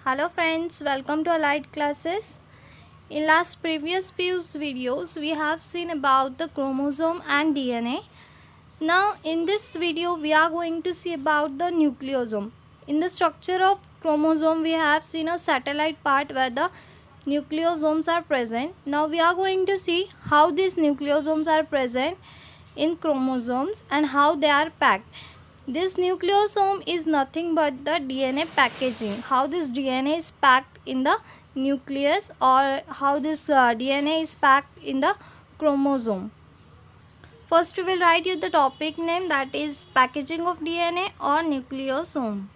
Hello friends, welcome to Allied Classes. In last previous few videos we have seen about the chromosome and DNA. Now in this video we are going to see about the nucleosome. In the structure of chromosome we have seen a satellite part where the nucleosomes are present. Now we are going to see how these nucleosomes are present in chromosomes and how they are packed. This nucleosome is nothing but the DNA packaging. How this DNA is packed in the nucleus, or how this DNA is packed in the chromosome. First we will write here the topic name, that is packaging of DNA or nucleosome.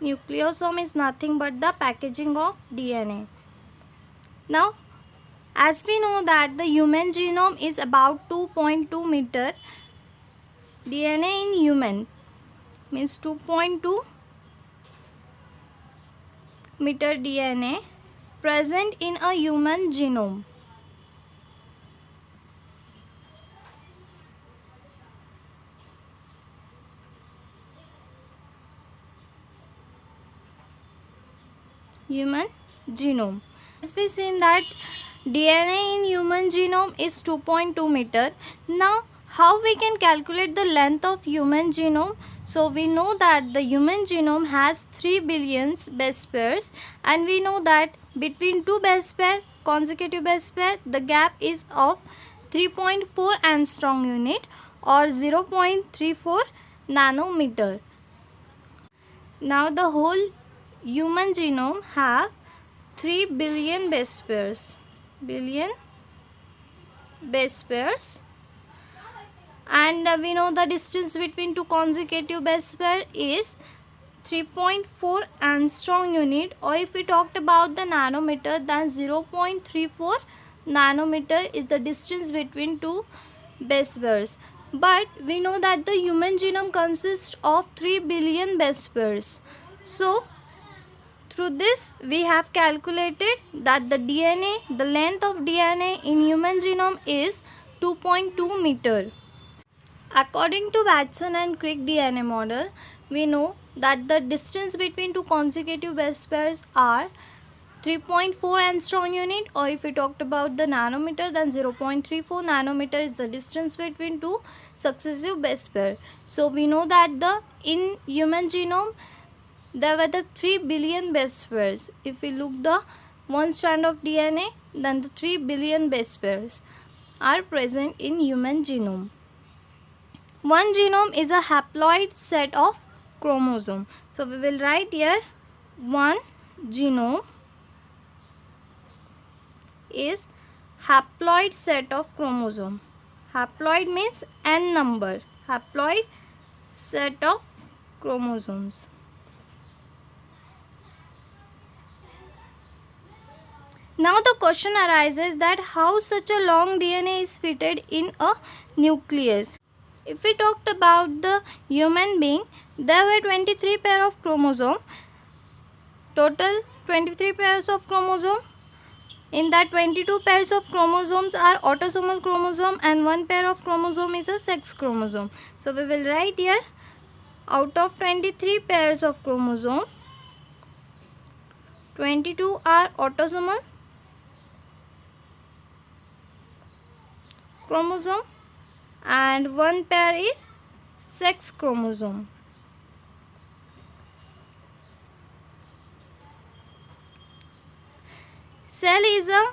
Nucleosome is nothing but the packaging of DNA. Now as we know that the human genome is about 2.2 meter, DNA in human means 2.2 meter DNA present in a human genome. Human genome. As we seen that DNA in human genome is 2.2 meter. Now how we can calculate the length of human genome? So we know that the human genome has 3 billion base pairs, and we know that between two base pair, consecutive base pair, the gap is of 3.4 angstrom unit or 0.34 nanometer. Now the whole human genome have 3 billion base pairs. And we know the distance between two consecutive base pair is 3.4 angstrom unit, or if we talked about the nanometer, then 0.34 nanometer is the distance between two base pairs. But we know that the human genome consists of 3 billion base pairs. So through this we have calculated that the length of DNA in human genome is 2.2 meter. According to Watson and Crick DNA model, we know that the distance between two consecutive base pairs are 3.4 angstrom unit, or if we talked about the nanometer, then 0.34 nanometer is the distance between two successive base pair. So we know that in human genome there were the 3 billion base pairs. If we look the one strand of DNA, then the 3 billion base pairs are present in human genome. One genome is a haploid set of chromosome. So we will write here one genome is haploid set of chromosome. Haploid means n number. Haploid set of chromosomes. Now the question arises that how such a long DNA is fitted in a nucleus. If we talked about the human being, there were 23 pair of chromosome. Total 23 pairs of chromosome. In that 22 pairs of chromosomes are autosomal chromosome, and one pair of chromosome is a sex chromosome. So we will write here, out of 23 pairs of chromosome, 22 are autosomal chromosome and one pair is sex chromosome. Cell is a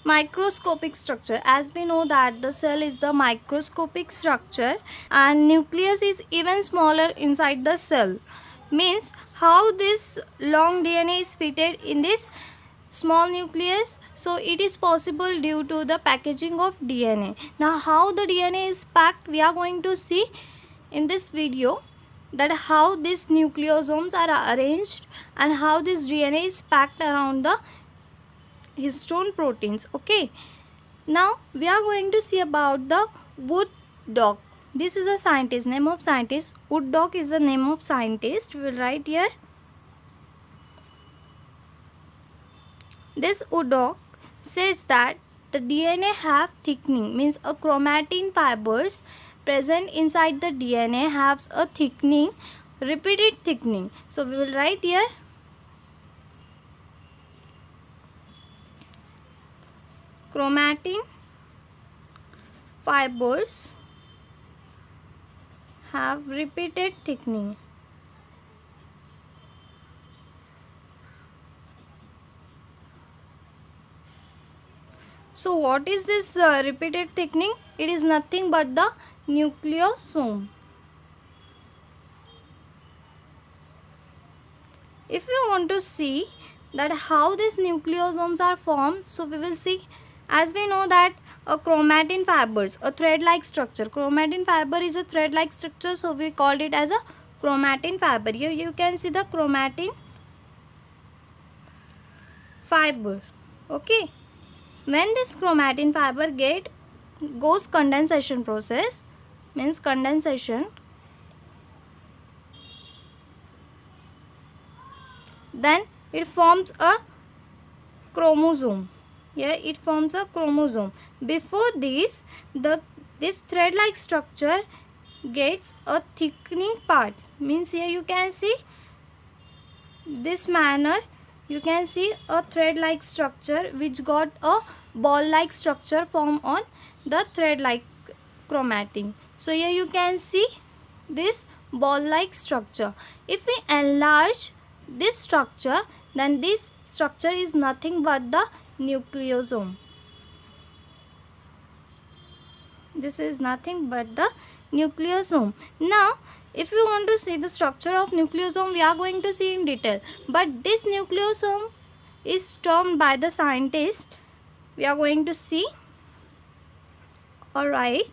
microscopic structure. As we know that the cell is the microscopic structure, and nucleus is even smaller inside the cell. Means how this long DNA is fitted in this small nucleus? So it is possible due to the packaging of DNA. Now how the DNA is packed, we are going to see in this video, that how these nucleosomes are arranged and how this DNA is packed around the histone proteins. Okay, now we are going to see about the Wood Dog. This is a scientist, name of scientist. Wood Dog is the name of scientist. We will write here. This Wood Dog says that the DNA have thickening, means a chromatin fibers present inside the DNA has a thickening repeated thickening. So we will write here chromatin fibers have repeated thickening. So what is this repeated thickening? It is nothing but the nucleosome. If we want to see that how these nucleosomes are formed, so we will see, as we know that a chromatin fibers, a thread-like structure. Chromatin fiber is a thread-like structure, so we called it as a chromatin fiber. Here you can see the chromatin fiber. Okay. When this chromatin fiber goes condensation process, means condensation, then it forms a chromosome. Here it forms a chromosome. Before this, this thread-like structure gets a thickening part. Means here you can see this manner. You can see a thread-like structure which got a ball-like structure formed on the thread-like chromatin. So here you can see this ball-like structure. If we enlarge this structure, then this structure is nothing but the nucleosome. This is nothing but the nucleosome. Now if you want to see the structure of nucleosome, we are going to see in detail. But this nucleosome is termed by the scientists. We are going to see. Alright.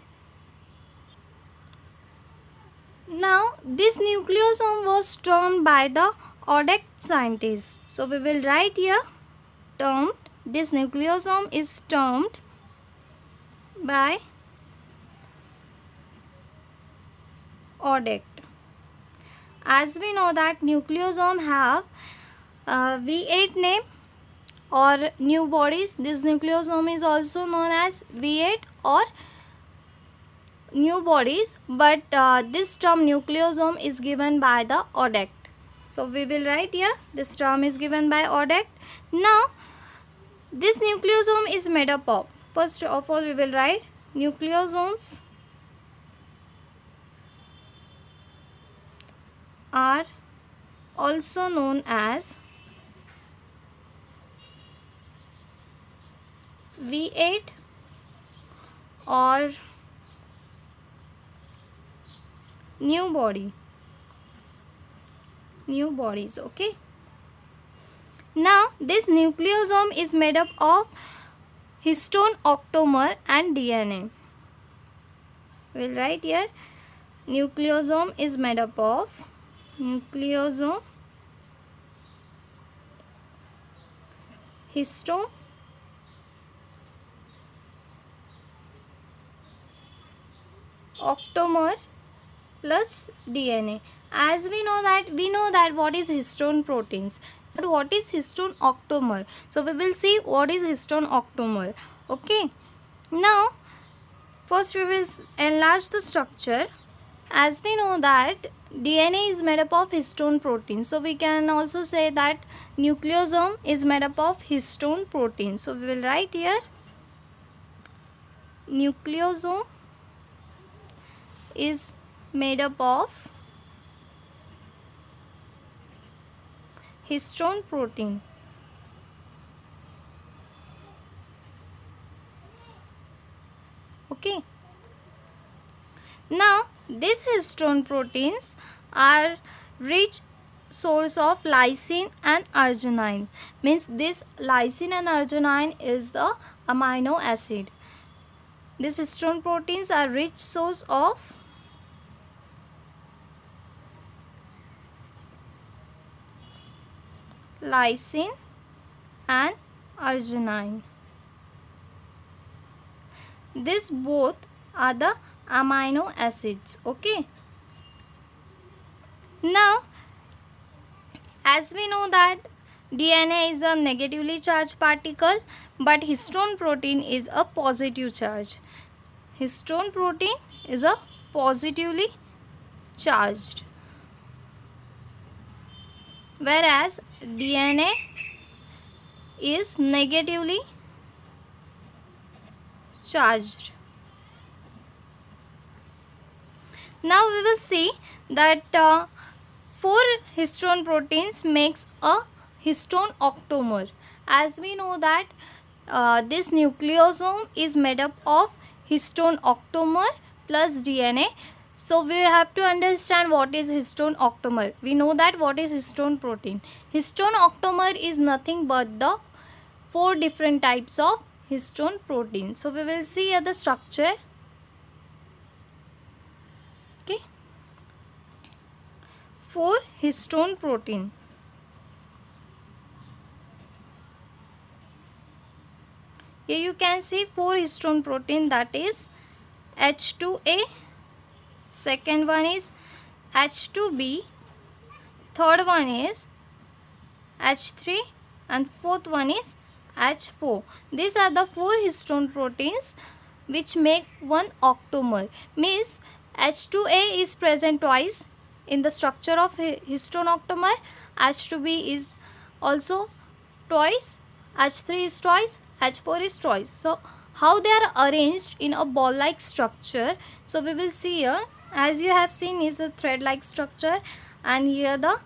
Now this nucleosome was termed by the Odek scientists. So we will write here termed. This nucleosome is termed by Odek. As we know that nucleosome have V8 name or new bodies. This nucleosome is also known as V8 or new bodies, but this term nucleosome is given by the Odek. So we will write here this term is given by Odek. Now this nucleosome is made up of, first of all we will write nucleosomes are also known as V8 or new bodies. Okay. Now this nucleosome is made up of histone octamer and DNA. We will write here nucleosome is made up of nucleosome, histone, octamer plus DNA. As we know that what is histone proteins, but what is histone octamer? So we will see what is histone octamer. Okay. Now first we will enlarge the structure. As we know that DNA is made up of histone protein, so we can also say that nucleosome is made up of histone protein. So we will write here nucleosome is made up of histone protein. Okay. Now these histone proteins are rich source of lysine and arginine. Means this lysine and arginine is the amino acid. These histone proteins are rich source of lysine and arginine. These both are the amino acids. Okay. Now as we know that DNA is a negatively charged particle, but histone protein is a positive charge. Histone protein is a positively charged. whereas DNA is negatively charged. Now we will see that 4 histone proteins makes a histone octamer. As we know that this nucleosome is made up of histone octamer plus DNA. So we have to understand what is histone octamer. We know that what is histone protein. Histone octamer is nothing but the 4 different types of histone protein. So we will see here the structure. Okay. 4 histone protein. Here you can see 4 histone protein, that is H2A, second one is H2B, third one is H3 and fourth one is H4. These are the 4 histone proteins which make one octamer. Means H2A is present twice in the structure of histone octamer, H2B is also twice, H3 is twice, H4 is twice. So how they are arranged in a ball like structure. So we will see here, as you have seen is a thread like structure, and here the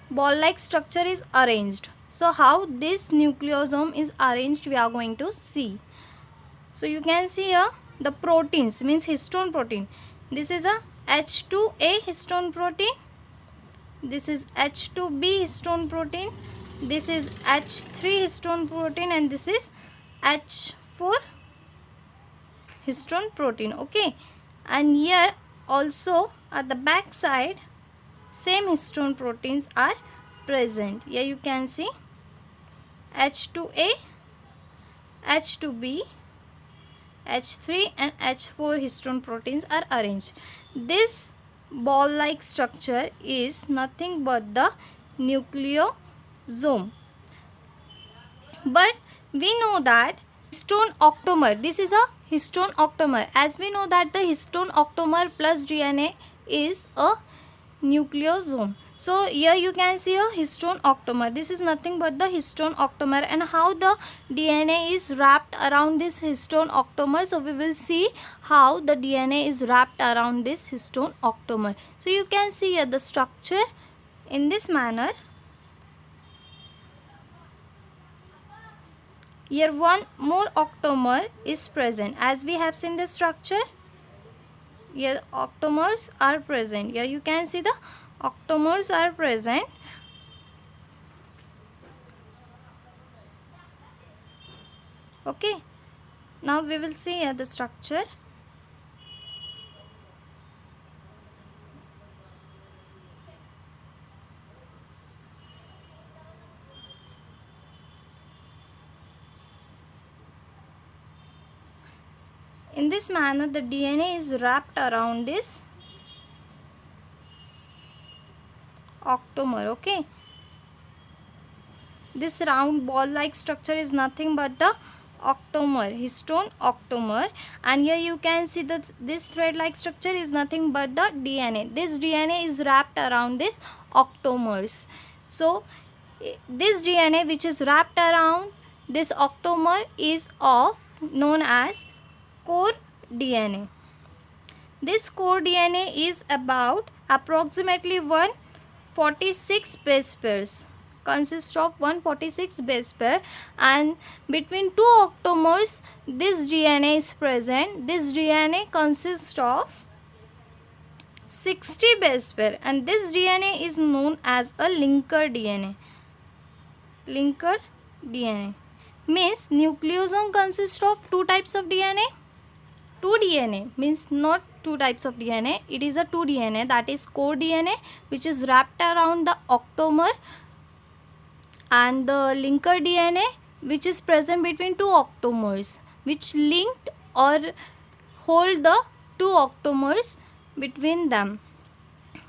ball like structure is arranged. So how this nucleosome is arranged we are going to see. So you can see here the proteins, means histone protein. This is a H2A histone protein, this is H2B histone protein, this is H3 histone protein, and this is H4 histone protein. Okay, and here also at the back side same histone proteins are present. Here you can see H2A, H2B, H3 and H4 histone proteins are arranged. This ball like structure is nothing but the nucleosome. But we know that histone octamer, this is a histone octamer. As we know that the histone octamer plus DNA is a nucleosome. So here you can see a histone octamer. This is nothing but the histone octamer, and how the DNA is wrapped around this histone octamer. So we will see how the DNA is wrapped around this histone octamer. So you can see here the structure in this manner. Here one more octamer is present. As we have seen the structure, here octamers are present. Here you can see the octamers are present. Okay, now we will see here the structure. In this manner the DNA is wrapped around this octamer. Okay, this round ball like structure is nothing but the octamer, histone octamer, and here you can see that this thread like structure is nothing but the DNA. This DNA is wrapped around this octamers. So this DNA which is wrapped around this octamer is of known as core DNA. This core DNA is about approximately 146 base pairs, consists of 146 base pair, and between two octamers this DNA is present. This DNA consists of 60 base pair, and this DNA is known as a linker DNA. Linker DNA means nucleosome consists of 2 types of DNA. 2 DNA means not 2 types of DNA, it is a 2 DNA, that is core DNA which is wrapped around the octamer, and the linker DNA which is present between 2 octamers, which linked or hold the 2 octamers between them.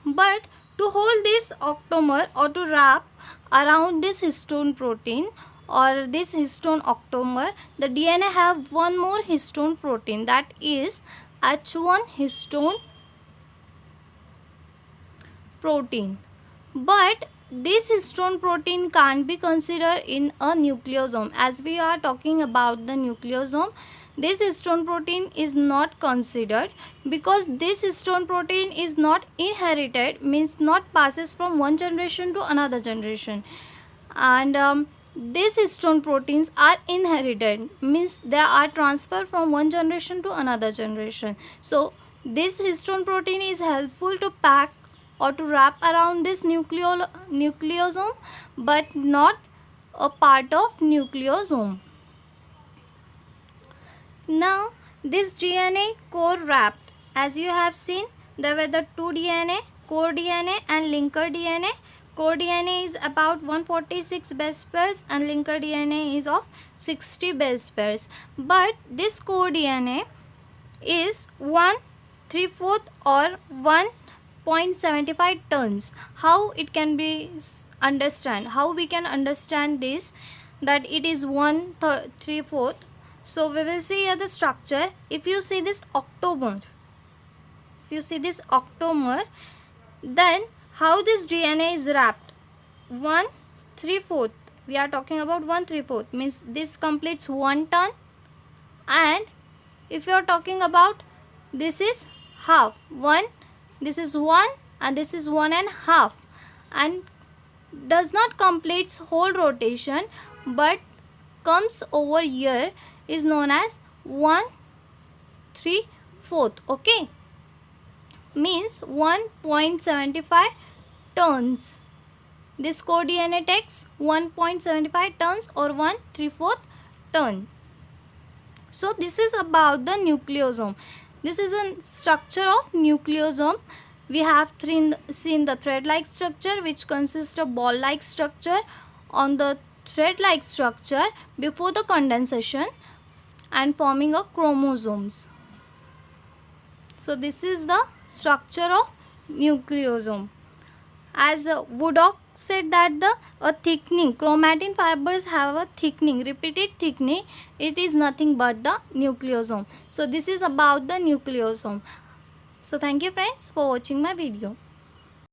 But to hold this octamer or to wrap around this histone protein or this histone octamer, the DNA have one more histone protein, that is H1 histone protein. But this histone protein can't be considered in a nucleosome. As we are talking about the nucleosome, this histone protein is not considered because this histone protein is not inherited, means not passes from one generation to another generation. And these histone proteins are inherited, means they are transferred from one generation to another generation. So this histone protein is helpful to pack or to wrap around this nucleosome, but not a part of nucleosome. Now this DNA core wrapped, as you have seen, there were the two DNA, core DNA and linker DNA. Core DNA is about 146 base pairs and linker DNA is of 60 base pairs. But this core DNA is 1/3 or 1.75 tons. How it can be understand? How we can understand this, that it is 1/3? So we will see here the structure. If you see this octamer, then how this DNA is wrapped? 1/3. We are talking about 1/3, means this completes 1 ton. And if you are talking about this is half, 1, this is 1 and this is 1.5, and does not complete whole rotation but comes over here, is known as 1/3. Okay, means 1.75 tons. This core DNA takes 1.75 tons or 1/3 ton. So this is about the nucleosome. This is a structure of nucleosome. We have seen the thread-like structure, which consists of ball-like structure on the thread-like structure before the condensation and forming a chromosomes. So this is the structure of nucleosome. As Woodcock said that a thickening, chromatin fibers have a thickening, repeated thickening. It is nothing but the nucleosome. So this is about the nucleosome. So thank you friends for watching my video.